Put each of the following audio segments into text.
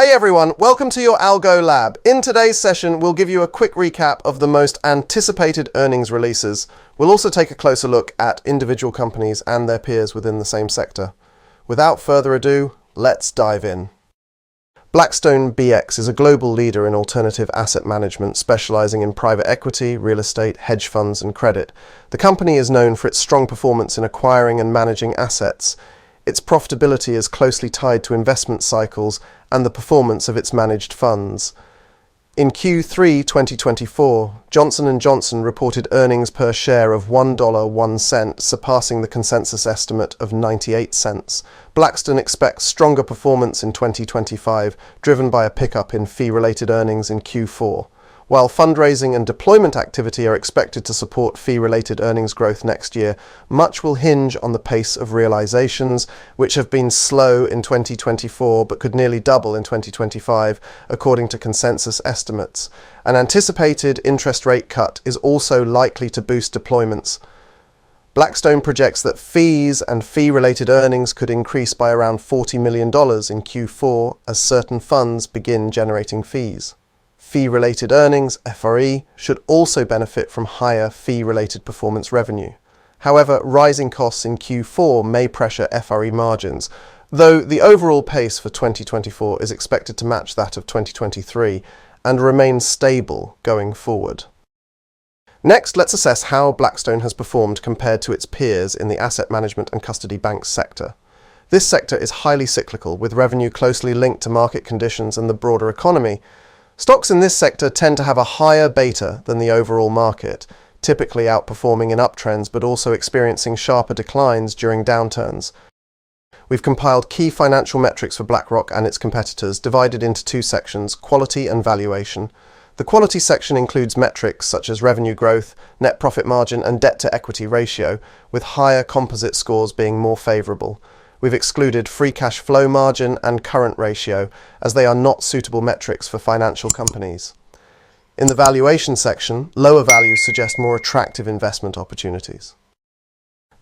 Hey everyone, welcome to your Algo Lab. In today's session, we'll give you a quick recap of the most anticipated earnings releases. We'll also take a closer look at individual companies and their peers within the same sector. Without further ado, let's dive in. Blackstone BX is a global leader in alternative asset management, specializing in private equity, real estate, hedge funds, and credit. The company is known for its strong performance in acquiring and managing assets. Its profitability is closely tied to investment cycles and the performance of its managed funds. In Q3 2024, Johnson & Johnson reported earnings per share of $1.01, surpassing the consensus estimate of 98 cents. Blackstone expects stronger performance in 2025, driven by a pickup in fee-related earnings in Q4. While fundraising and deployment activity are expected to support fee-related earnings growth next year, much will hinge on the pace of realizations, which have been slow in 2024 but could nearly double in 2025, according to consensus estimates. An anticipated interest rate cut is also likely to boost deployments. Blackstone projects that fees and fee-related earnings could increase by around $40 million in Q4 as certain funds begin generating fees. Fee-related earnings, FRE, should also benefit from higher fee-related performance revenue. However, rising costs in Q4 may pressure FRE margins, though the overall pace for 2024 is expected to match that of 2023 and remain stable going forward. Next, let's assess how Blackstone has performed compared to its peers in the asset management and custody bank sector. This sector is highly cyclical, with revenue closely linked to market conditions and the broader economy. Stocks in this sector tend to have a higher beta than the overall market, typically outperforming in uptrends but also experiencing sharper declines during downturns. We've compiled key financial metrics for BlackRock and its competitors, divided into two sections, quality and valuation. The quality section includes metrics such as revenue growth, net profit margin, and debt-to-equity ratio, with higher composite scores being more favorable. We've excluded free cash flow margin and current ratio, as they are not suitable metrics for financial companies. In the valuation section, lower values suggest more attractive investment opportunities.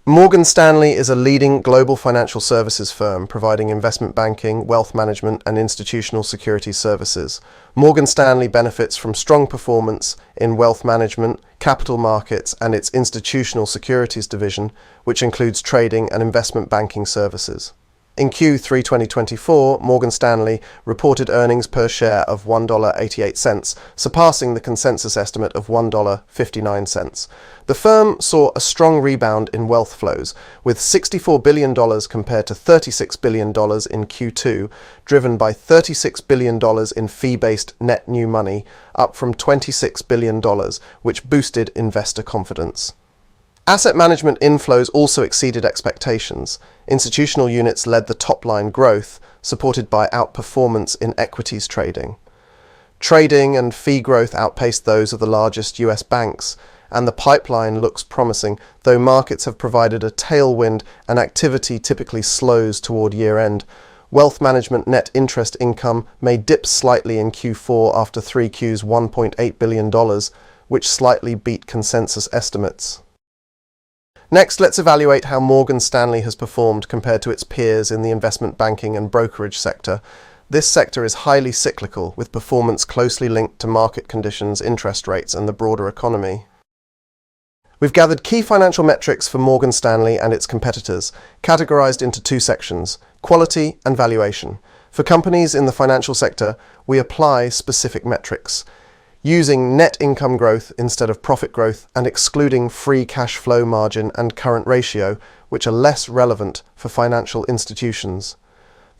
Morgan Stanley is a leading global financial services firm providing investment banking, wealth management, and institutional securities services. Morgan Stanley benefits from strong performance in wealth management, capital markets, and its institutional securities division, which includes trading and investment banking services. In Q3 2024, Morgan Stanley reported earnings per share of $1.88, surpassing the consensus estimate of $1.59. The firm saw a strong rebound in wealth flows, with $64 billion compared to $36 billion in Q2, driven by $36 billion in fee-based net new money, up from $26 billion, which boosted investor confidence. Asset management inflows also exceeded expectations. Institutional units led the top-line growth, supported by outperformance in equities trading. Trading and fee growth outpaced those of the largest US banks, and the pipeline looks promising, though markets have provided a tailwind and activity typically slows toward year-end. Wealth management net interest income may dip slightly in Q4 after 3Q's $1.8 billion, which slightly beat consensus estimates. Next, let's evaluate how Morgan Stanley has performed compared to its peers in the investment banking and brokerage sector. This sector is highly cyclical, with performance closely linked to market conditions, interest rates, and the broader economy. We've gathered key financial metrics for Morgan Stanley and its competitors, categorized into two sections, quality and valuation. For companies in the financial sector, we apply specific metrics, using net income growth instead of profit growth and excluding free cash flow margin and current ratio, which are less relevant for financial institutions.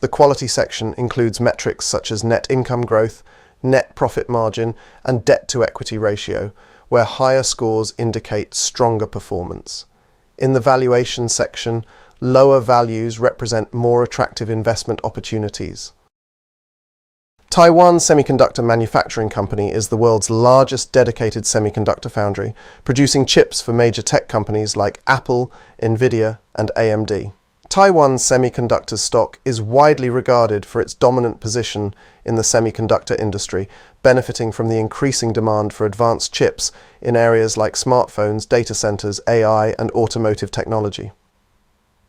The quality section includes metrics such as net income growth, net profit margin, and debt-to-equity ratio, where higher scores indicate stronger performance. In the valuation section, lower values represent more attractive investment opportunities. Taiwan Semiconductor Manufacturing Company is the world's largest dedicated semiconductor foundry, producing chips for major tech companies like Apple, Nvidia, and AMD. Taiwan Semiconductor stock is widely regarded for its dominant position in the semiconductor industry, benefiting from the increasing demand for advanced chips in areas like smartphones, data centers, AI, and automotive technology.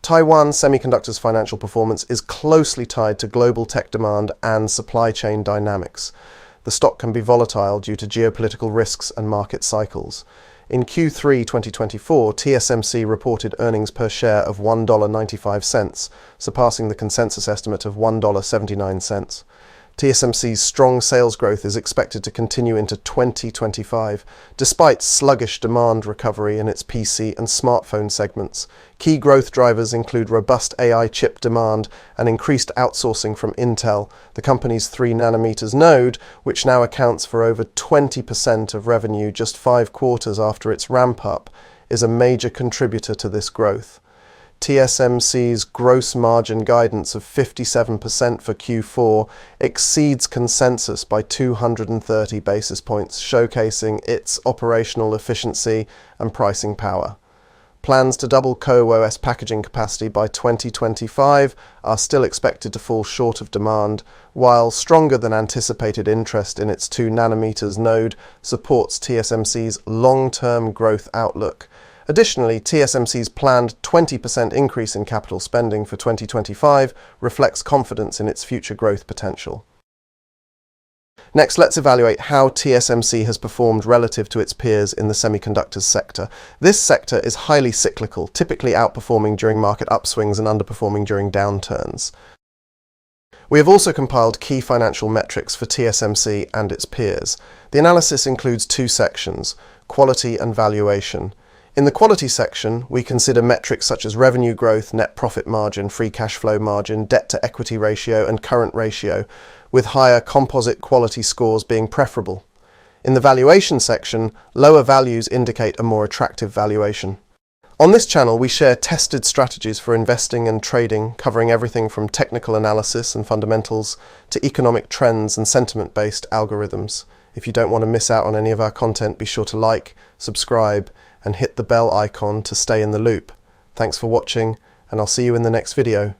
Taiwan Semiconductor's financial performance is closely tied to global tech demand and supply chain dynamics. The stock can be volatile due to geopolitical risks and market cycles. In Q3 2024, TSMC reported earnings per share of $1.95, surpassing the consensus estimate of $1.79. TSMC's strong sales growth is expected to continue into 2025, despite sluggish demand recovery in its PC and smartphone segments. Key growth drivers include robust AI chip demand and increased outsourcing from Intel. The company's 3nm node, which now accounts for over 20% of revenue just 5 quarters after its ramp-up, is a major contributor to this growth. TSMC's gross margin guidance of 57% for Q4 exceeds consensus by 230 basis points, showcasing its operational efficiency and pricing power. Plans to double CoWoS packaging capacity by 2025 are still expected to fall short of demand, while stronger than anticipated interest in its 2nm node supports TSMC's long-term growth outlook. Additionally, TSMC's planned 20% increase in capital spending for 2025 reflects confidence in its future growth potential. Next, let's evaluate how TSMC has performed relative to its peers in the semiconductors sector. This sector is highly cyclical, typically outperforming during market upswings and underperforming during downturns. We have also compiled key financial metrics for TSMC and its peers. The analysis includes 2 sections: quality and valuation. In the quality section, we consider metrics such as revenue growth, net profit margin, free cash flow margin, debt-to-equity ratio, and current ratio, with higher composite quality scores being preferable. In the valuation section, lower values indicate a more attractive valuation. On this channel, we share tested strategies for investing and trading, covering everything from technical analysis and fundamentals to economic trends and sentiment-based algorithms. If you don't want to miss out on any of our content, be sure to like, subscribe, and hit the bell icon to stay in the loop. Thanks for watching, and I'll see you in the next video.